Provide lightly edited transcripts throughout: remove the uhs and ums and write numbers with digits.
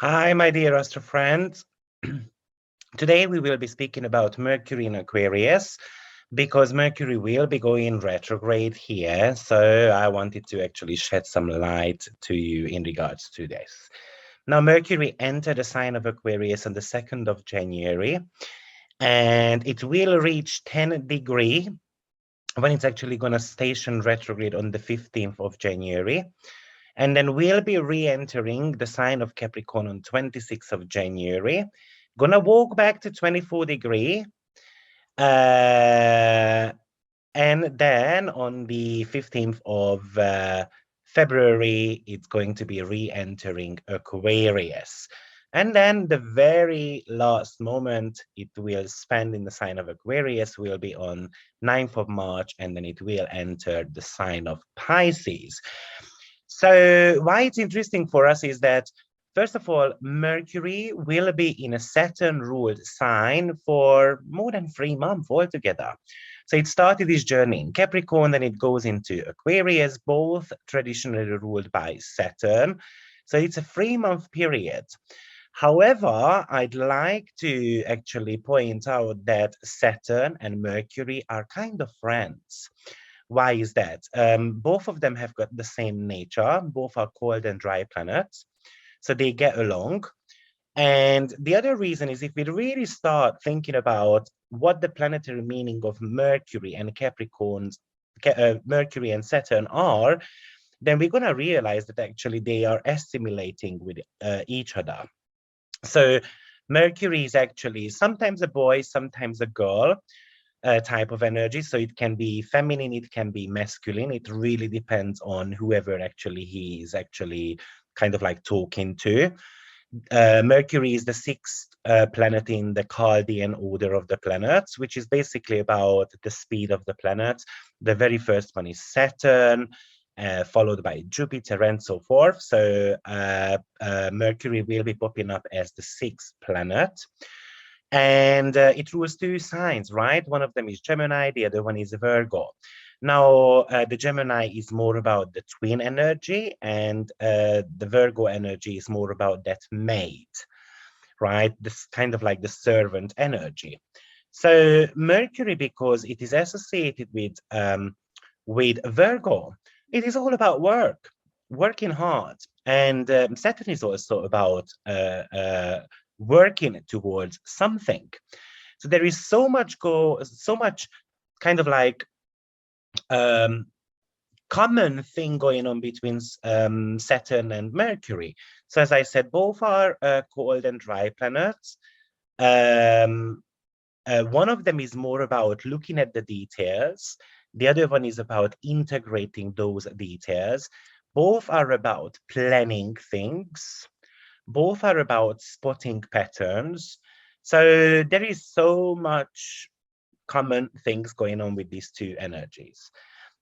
Hi, my dear Astro friends. Today we will be speaking about Mercury in Aquarius because Mercury will be going retrograde here. So I wanted to actually shed some light to you in regards to this. Now, Mercury entered the sign of Aquarius on the 2nd of January, and it will reach 10 degree when it's actually going to station retrograde on the 15th of January. And then we'll be re-entering the sign of Capricorn on 26th of January. Gonna walk back to 24 degree. And then on the 15th of February, it's going to be re-entering Aquarius. And then the very last moment it will spend in the sign of Aquarius will be on 9th of March, and then it will enter the sign of Pisces. So why it's interesting for us is that, first of all, Mercury will be in a Saturn-ruled sign for more than 3 months altogether. So it started its journey in Capricorn, then it goes into Aquarius, both traditionally ruled by Saturn. So it's a 3-month period. However, I'd like to actually point out that Saturn and Mercury are kind of friends. Why is that? Both of them have got the same nature. Both are cold and dry planets, so they get along. And the other reason is if we really start thinking about what the planetary meaning of Mercury and Mercury and Saturn are, then we're going to realize that actually they are assimilating with each other. So Mercury is actually sometimes a boy, sometimes a girl type of energy. So it can be feminine, it can be masculine. It really depends on whoever actually he is actually kind of like talking to. Mercury is the 6th planet in the Chaldean order of the planets, which is basically about the speed of the planets. The very first one is Saturn, followed by Jupiter and so forth. So Mercury will be popping up as the 6th planet. And it rules 2 signs, right? One of them is Gemini, the other one is Virgo. Now, the Gemini is more about the twin energy, and the Virgo energy is more about that mate, right? This kind of like the servant energy. So Mercury, because it is associated with Virgo, it is all about work, working hard. And Saturn is also about working towards something. So there is so much kind of like common thing going on between Saturn and Mercury. So as I said, both are cold and dry planets. One of them is more about looking at the details. The other one is about integrating those details. Both are about planning things. Both are about spotting patterns. So there is so much common things going on with these two energies.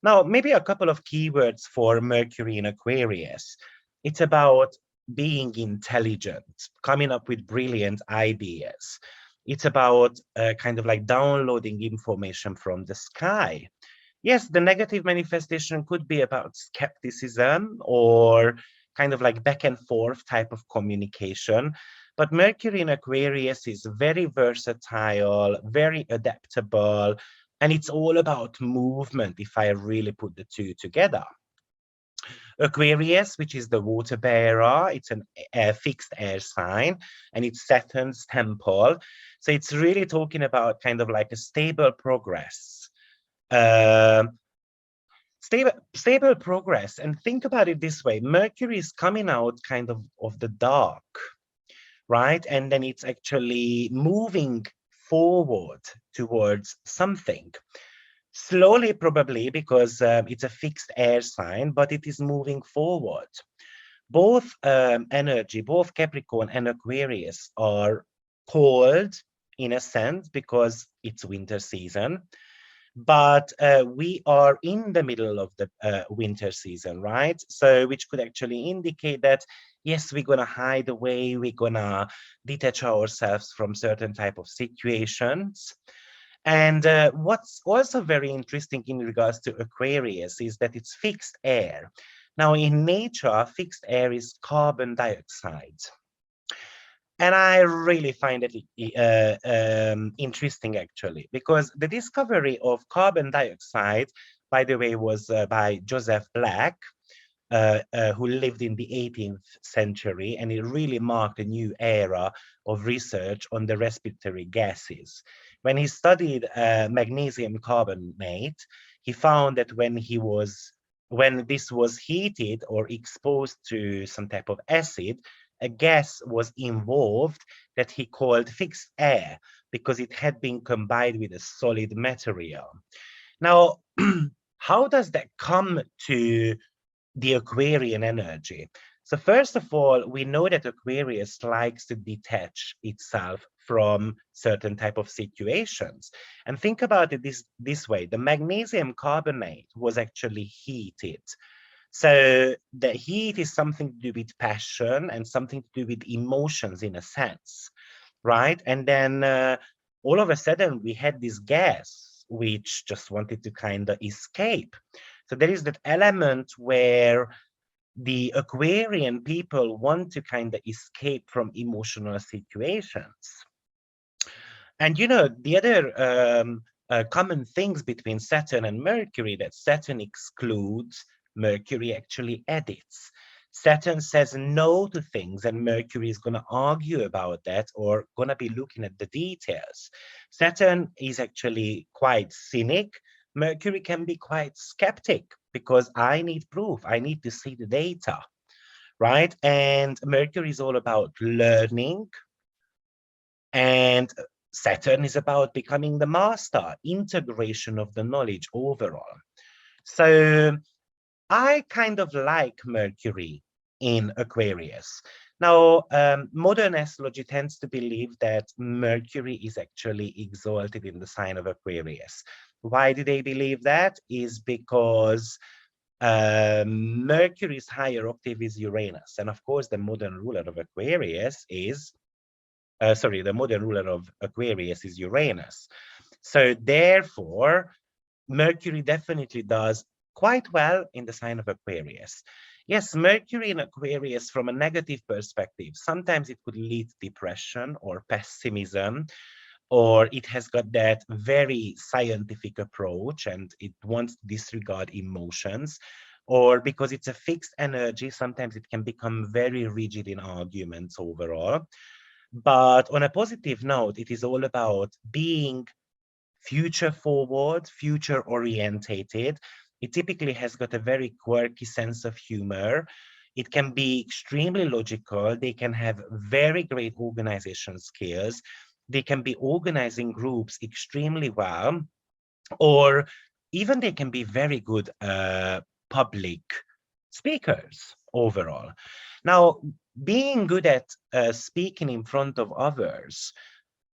Now, maybe a couple of keywords for Mercury in Aquarius. It's about being intelligent, coming up with brilliant ideas. It's about kind of like downloading information from the sky. Yes, the negative manifestation could be about skepticism or kind of like back and forth type of communication. But Mercury in Aquarius is very versatile, very adaptable, and it's all about movement if I really put the two together. Aquarius, which is the water bearer, it's a fixed air sign, and it's Saturn's temple. So it's really talking about kind of like a stable progress. Stable progress. And think about it this way: Mercury is coming out kind of the dark, right? And then it's actually moving forward towards something. Slowly, probably, because it's a fixed air sign, but it is moving forward. Both energy, both Capricorn and Aquarius are cold in a sense because it's winter season. But we are in the middle of the winter season, right? So which could actually indicate that, yes, we're going to hide away, we're going to detach ourselves from certain type of situations. And what's also very interesting in regards to Aquarius is that it's fixed air. Now, in nature, fixed air is carbon dioxide. And I really find it interesting, actually, because the discovery of carbon dioxide, by the way, was by Joseph Black, who lived in the 18th century, and it really marked a new era of research on the respiratory gases. When he studied magnesium carbonate, he found that when this was heated or exposed to some type of acid, a gas was involved that he called fixed air because it had been combined with a solid material. Now, how does that come to the Aquarian energy? So first of all, we know that Aquarius likes to detach itself from certain type of situations. And think about it this way. The magnesium carbonate was actually heated. So the heat is something to do with passion and something to do with emotions in a sense, right? And then all of a sudden we had this gas which just wanted to kind of escape. So there is that element where the Aquarian people want to kind of escape from emotional situations. And you know, the other common things between Saturn and Mercury, that Saturn excludes, Mercury actually edits. Saturn says no to things, and Mercury is going to argue about that or going to be looking at the details. Saturn is actually quite cynic. Mercury can be quite skeptic because I need proof. I need to see the data, right? And Mercury is all about learning, and Saturn is about becoming the master, integration of the knowledge overall. So I kind of like Mercury in Aquarius. Now, modern astrology tends to believe that Mercury is actually exalted in the sign of Aquarius. Why do they believe that? Is because Mercury's higher octave is Uranus. And of course, the modern ruler of Aquarius is the modern ruler of Aquarius is Uranus. So therefore, Mercury definitely does quite well in the sign of Aquarius. Yes, Mercury in Aquarius from a negative perspective, sometimes it could lead to depression or pessimism, or it has got that very scientific approach and it wants to disregard emotions, or because it's a fixed energy, sometimes it can become very rigid in arguments overall. But on a positive note, it is all about being future forward, future orientated. It typically has got a very quirky sense of humor. It can be extremely logical. They can have very great organization skills. They can be organizing groups extremely well, or even they can be very good public speakers overall. Now, being good at speaking in front of others,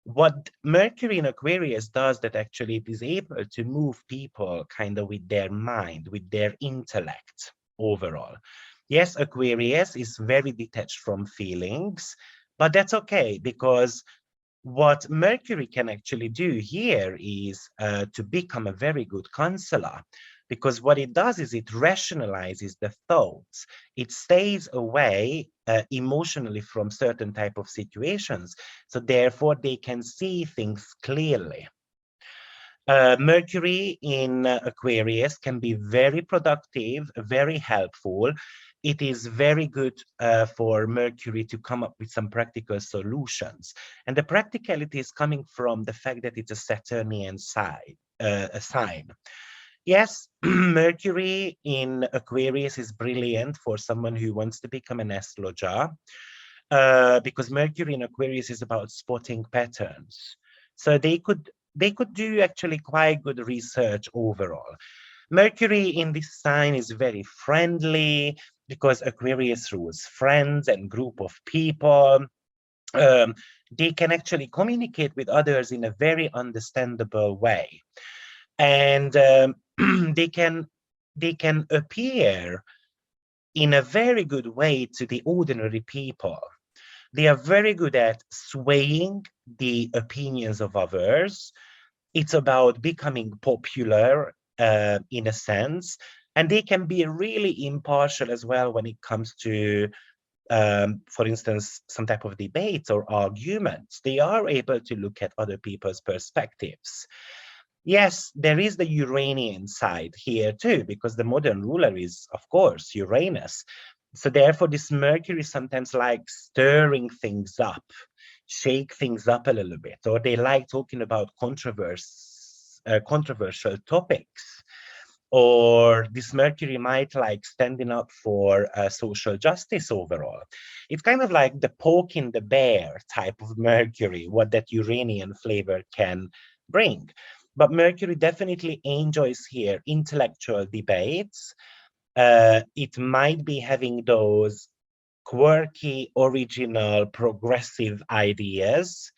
what Mercury in Aquarius does that actually it is able to move people kind of with their mind, with their intellect overall. Yes, Aquarius is very detached from feelings, but that's okay because what Mercury can actually do here is to become a very good counselor, because what it does is it rationalizes the thoughts. It stays away emotionally from certain type of situations, so therefore they can see things clearly. Mercury in Aquarius can be very productive, very helpful. It is very good for Mercury to come up with some practical solutions. And the practicality is coming from the fact that it's a Saturnian sign. Yes, Mercury in Aquarius is brilliant for someone who wants to become an astrologer, because Mercury in Aquarius is about spotting patterns. So they could do actually quite good research overall. Mercury in this sign is very friendly because Aquarius rules friends and group of people. They can actually communicate with others in a very understandable way, and they can appear in a very good way to the ordinary people. They are very good at swaying the opinions of others. It's about becoming popular in a sense, and they can be really impartial as well when it comes to for instance, some type of debates or arguments, they are able to look at other people's perspectives. Yes, there is the Uranian side here too, because the modern ruler is, of course, Uranus. So therefore, this Mercury sometimes like stirring things up, shake things up a little bit, or they like talking about controversial topics. Or this Mercury might like standing up for social justice overall. It's kind of like the poking the bear type of Mercury, what that Uranian flavor can bring. But Mercury definitely enjoys here intellectual debates. It might be having those quirky, original, progressive ideas.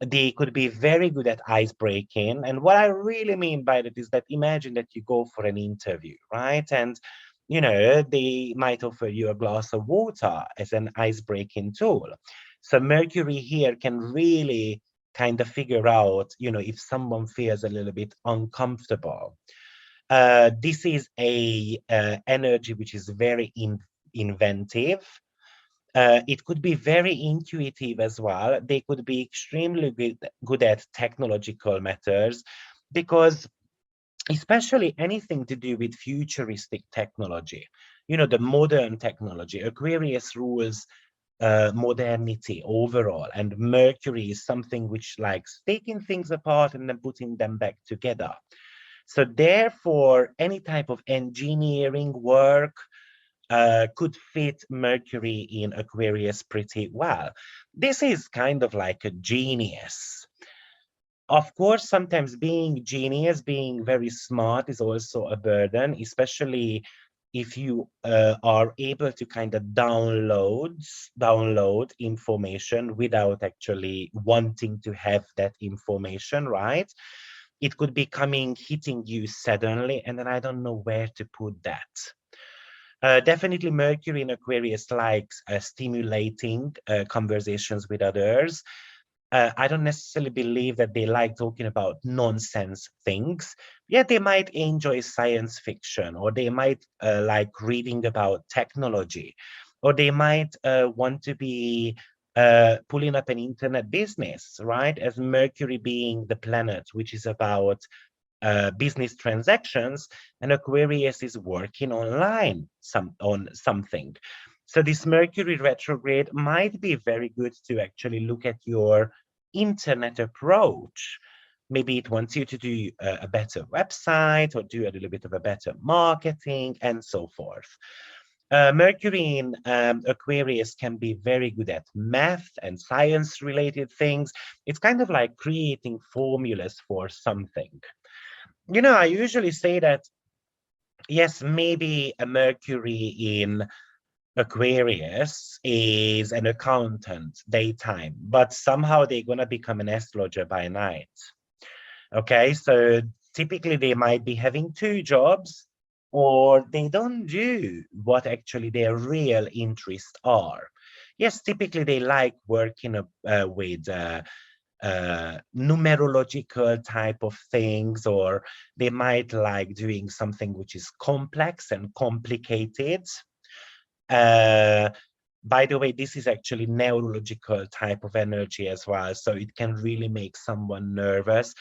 They could be very good at ice breaking. And what I really mean by that is that imagine that you go for an interview, right? And they might offer you a glass of water as an ice breaking tool. So Mercury here can really kind of figure out, if someone feels a little bit uncomfortable. This is a energy which is very inventive. It could be very intuitive as well. They could be extremely good at technological matters, because especially anything to do with futuristic technology, the modern technology. Aquarius rules modernity overall, and Mercury is something which likes taking things apart and then putting them back together. So therefore, any type of engineering work could fit Mercury in Aquarius pretty well. This is kind of like a genius. Of course, sometimes being genius, being very smart is also a burden, especially if you are able to kind of download information without actually wanting to have that information, right? It could be hitting you suddenly, and then I don't know where to put that. Definitely Mercury in Aquarius likes stimulating conversations with others. I don't necessarily believe that they like talking about nonsense things. Yeah, they might enjoy science fiction, or they might like reading about technology, or they might want to be pulling up an internet business, right? As Mercury being the planet which is about business transactions, and Aquarius is working online on something. So this Mercury retrograde might be very good to actually look at your internet approach. Maybe it wants you to do a better website, or do a little bit of a better marketing, and so forth. Mercury in Aquarius can be very good at math and science related things. It's kind of like creating formulas for something. I usually say that, yes, maybe a Mercury in Aquarius is an accountant daytime, but somehow they're going to become an astrologer by night. Okay, so typically they might be having two jobs, or they don't do what actually their real interests are. Yes, typically they like working with numerological type of things, or they might like doing something which is complex and complicated. By the way, this is actually neurological type of energy as well, so it can really make someone nervous.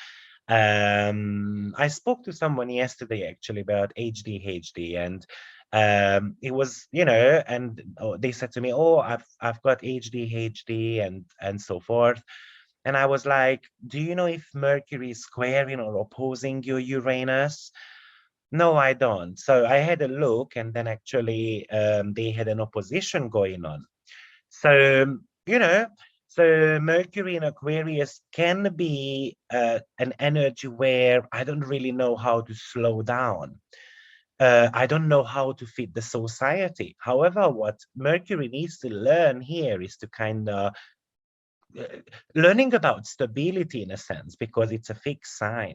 I spoke to someone yesterday actually about ADHD, and it was, and they said to me, oh, I've got ADHD and so forth. And I was like, do you know if Mercury is squaring or opposing your Uranus? No, I don't. So I had a look, and then actually they had an opposition going on. So, so Mercury in Aquarius can be an energy where I don't really know how to slow down. I don't know how to fit the society. However, what Mercury needs to learn here is to kind of learning about stability in a sense, because it's a fixed sign.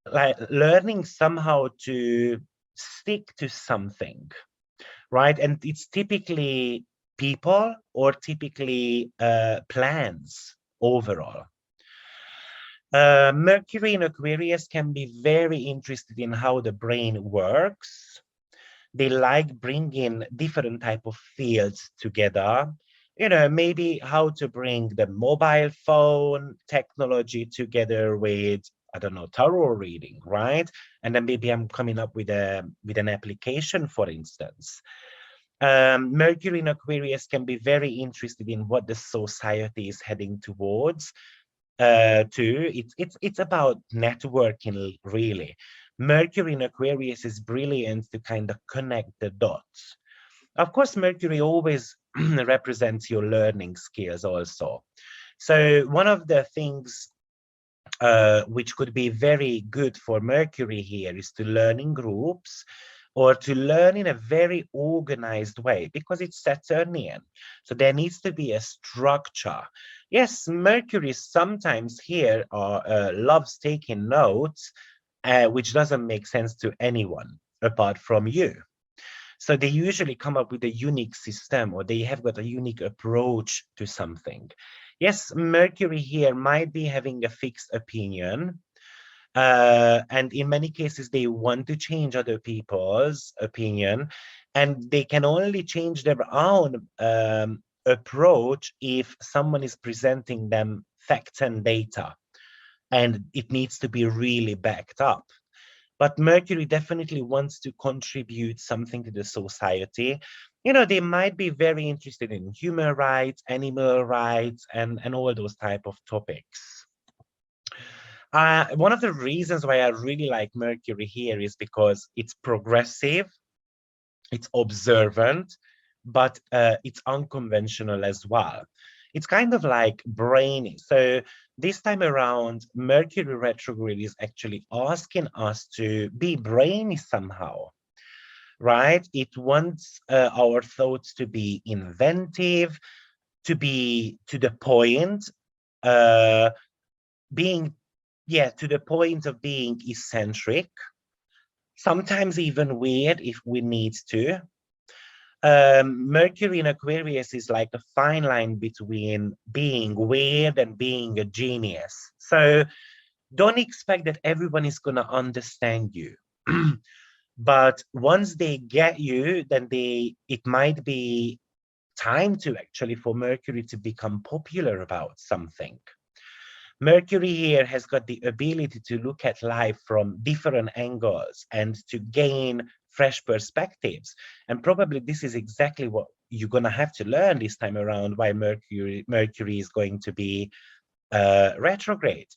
Like learning somehow to stick to something, right? And it's typically people, or typically plans overall. Mercury in Aquarius can be very interested in how the brain works. They like bringing different type of fields together. You know, maybe how to bring the mobile phone technology together with, I don't know, tarot reading, right? And then maybe I'm coming up with an application, for instance. Mercury in Aquarius can be very interested in what the society is heading towards. Too, it's about networking, really. Mercury in Aquarius is brilliant to kind of connect the dots. Of course, Mercury always represents your learning skills also. So one of the things which could be very good for Mercury here is to learn in groups or to learn in a very organized way, because it's Saturnian. So there needs to be a structure. Yes, Mercury sometimes here loves taking notes, which doesn't make sense to anyone apart from you. So they usually come up with a unique system, or they have got a unique approach to something. Yes, Mercury here might be having a fixed opinion, and in many cases they want to change other people's opinion, and they can only change their own approach if someone is presenting them facts and data, and it needs to be really backed up. But Mercury definitely wants to contribute something to the society. You know, they might be very interested in human rights, animal rights, and all those type of topics. One of the reasons why I really like Mercury here is because it's progressive, it's observant, but it's unconventional as well. It's kind of like brainy. So this time around, Mercury retrograde is actually asking us to be brainy somehow, right? It wants our thoughts to be inventive, to be to the point, uh, being, yeah, to the point of being eccentric, sometimes even weird if we need to. Mercury in Aquarius is like a fine line between being weird and being a genius. So don't expect that everyone is going to understand you. But once they get you, then it might be time to actually for Mercury to become popular about something. Mercury here has got the ability to look at life from different angles and to gain fresh perspectives. And probably this is exactly what you're going to have to learn this time around, why Mercury is going to be retrograde.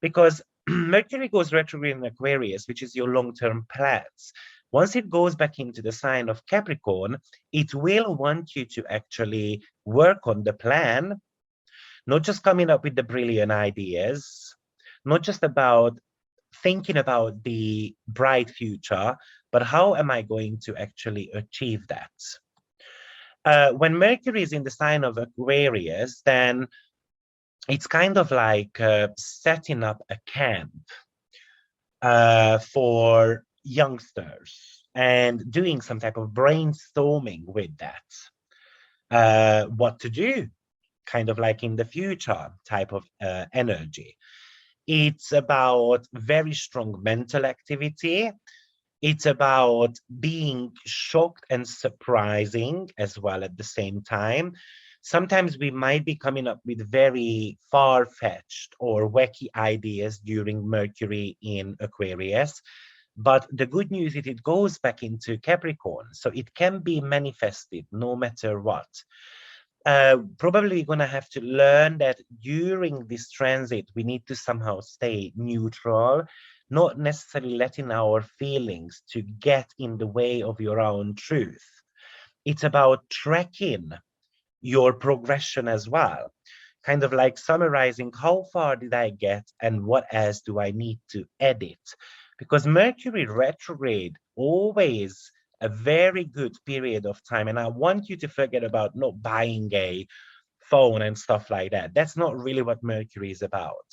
Because Mercury goes retrograde in Aquarius, which is your long-term plans. Once it goes back into the sign of Capricorn, it will want you to actually work on the plan, not just coming up with the brilliant ideas, not just about thinking about the bright future, but how am I going to actually achieve that? When Mercury is in the sign of Aquarius, then it's kind of like setting up a camp for youngsters and doing some type of brainstorming with that. What to do, kind of like in the future type of energy. It's about very strong mental activity. It's about being shocked and surprising as well at the same time. Sometimes we might be coming up with very far-fetched or wacky ideas during Mercury in Aquarius. But the good news is it goes back into Capricorn, so it can be manifested no matter what. Probably we're going to have to learn that during this transit, we need to somehow stay neutral, not necessarily letting our feelings to get in the way of your own truth. It's about tracking your progression as well, kind of like summarizing how far did I get and what else do I need to edit. Because Mercury retrograde always a very good period of time. And I want you to forget about not buying a phone and stuff like that. That's not really what Mercury is about.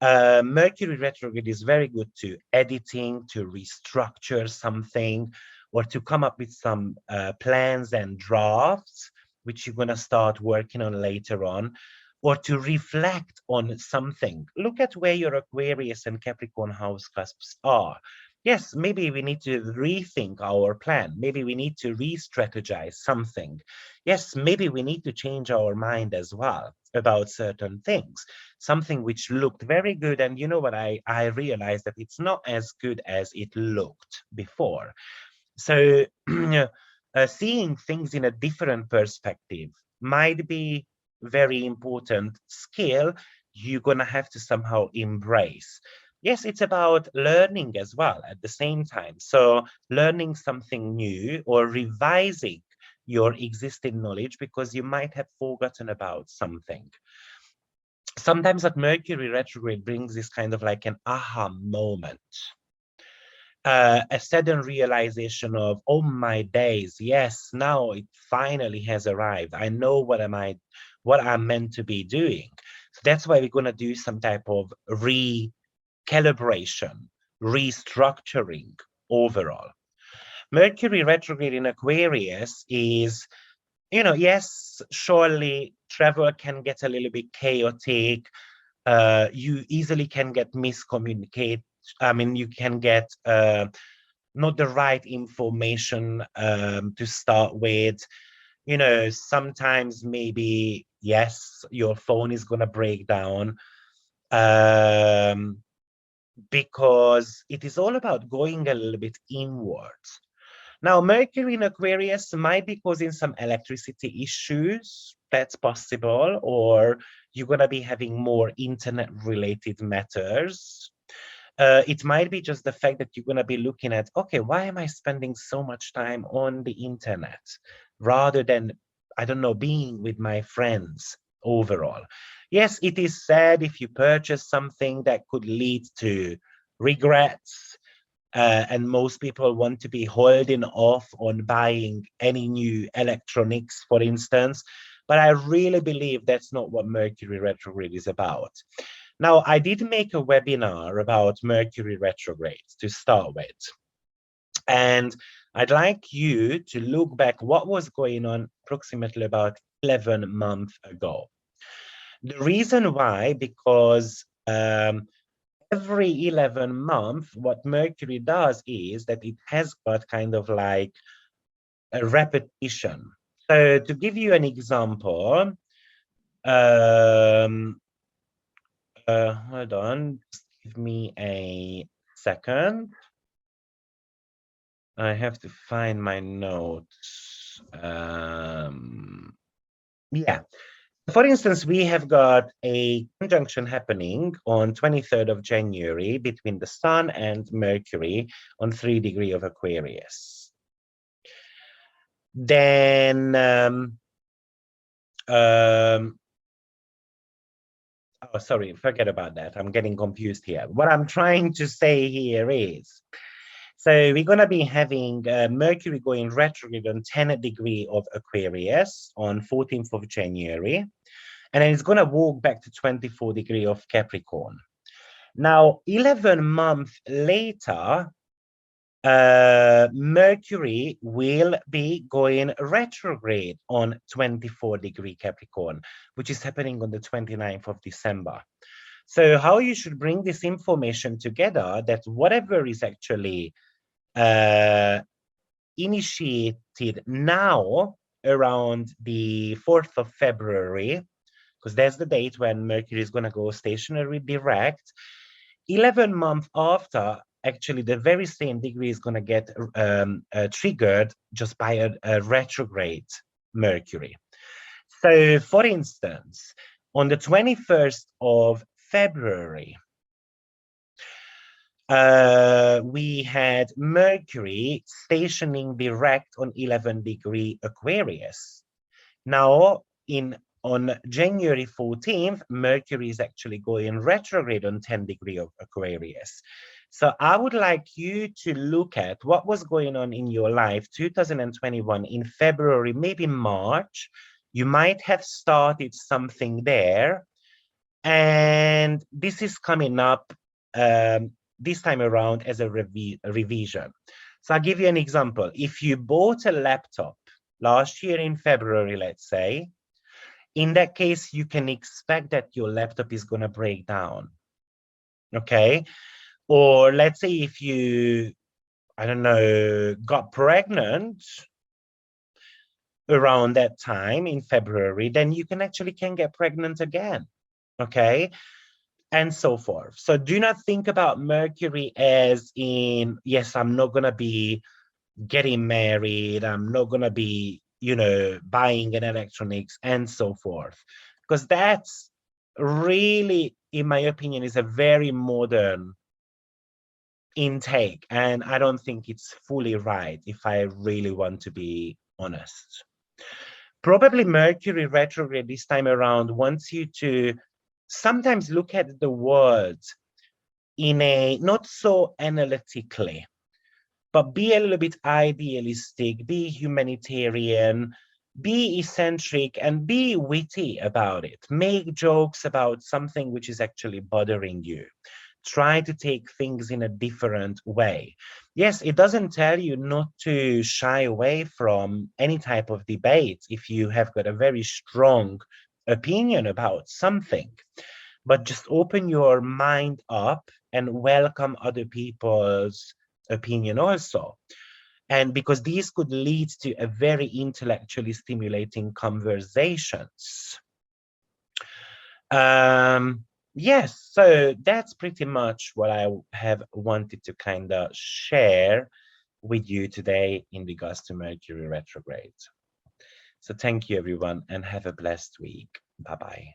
Mercury retrograde is very good to editing, to restructure something, or to come up with some plans and drafts, which you're going to start working on later on, or to reflect on something. Look at where your Aquarius and Capricorn house cusps are. yes, maybe we need to rethink our plan. Maybe we need to re-strategize something. Yes, maybe we need to change our mind as well about certain things. Something which looked very good, and you know what, I realized that it's not as good as it looked before. So seeing things in a different perspective might be very important skill you're going to have to somehow embrace. Yes, it's about learning as well at the same time. So learning something new or revising your existing knowledge because you might have forgotten about something. Sometimes that Mercury retrograde brings this kind of like an aha moment. A sudden realization of, oh my days, yes, now it finally has arrived. I know what I'm meant to be doing. So that's why we're going to do some type of recalibration, restructuring overall. Mercury retrograde in Aquarius is, yes, surely travel can get a little bit chaotic. You easily can get miscommunicate. I mean, you can get not the right information to start with. Sometimes maybe, yes, your phone is going to break down um, because it is all about going a little bit inwards. Now, Mercury in Aquarius might be causing some electricity issues. That's possible. Or you're going to be having more internet-related matters. It might be just the fact that you're going to be looking at, okay, why am I spending so much time on the internet rather than, I don't know, being with my friends overall? Yes, it is sad if you purchase something that could lead to regrets, and most people want to be holding off on buying any new electronics, for instance. But I really believe that's not what Mercury retrograde is about. Now, I did make a webinar about Mercury retrograde to start with. And I'd like you to look back what was going on approximately about 11 months ago. The reason why, because every 11 months, what Mercury does is that it has got kind of like a repetition. So to give you an example, hold on, just give me a second. I have to find my notes. Yeah. For instance, we have got a conjunction happening on 23rd of January between the Sun and Mercury on 3 degrees of Aquarius. Then, oh, sorry, forget about that. I'm getting confused here. What I'm trying to say here is, so we're going to be having Mercury going retrograde on 10 degrees of Aquarius on 14th of January. And then it's going to walk back to 24 degrees of Capricorn. Now, 11 months later, Mercury will be going retrograde on 24 degree Capricorn, which is happening on the 29th of December. So how you should bring this information together, that whatever is actually initiated now around the 4th of February, because that's the date when Mercury is going to go stationary direct. 11 months after, actually, the very same degree is going to get triggered just by a retrograde Mercury. So, for instance, on the 21st of February, we had Mercury stationing direct on 11 degree Aquarius. Now, on January 14th, Mercury is actually going retrograde on 10 degree of Aquarius. So I would like you to look at what was going on in your life 2021 in February, maybe March. You might have started something there. And this is coming up this time around as a revision. So I'll give you an example. If you bought a laptop last year in February, let's say, in that case, you can expect that your laptop is going to break down. Okay. Or let's say if you, I don't know, got pregnant around that time in February, then you can get pregnant again, okay? And so forth. So do not think about Mercury as in, yes, I'm not going to be getting married, I'm not going to be, you know, buying an electronics and so forth. Because that's really, in my opinion, is a very modern intake. And I don't think it's fully right, if I really want to be honest. Probably Mercury retrograde this time around wants you to sometimes look at the world in a not so analytically, but be a little bit idealistic, be humanitarian, be eccentric, and be witty about it. Make jokes about something which is actually bothering you. Try to take things in a different way. Yes, it doesn't tell you not to shy away from any type of debate if you have got a very strong opinion about something, but just open your mind up and welcome other people's opinion also. And because these could lead to a very intellectually stimulating conversations. Yes, so that's pretty much what I have wanted to kind of share with you today in regards to Mercury retrograde. So thank you, everyone, and have a blessed week. Bye-bye.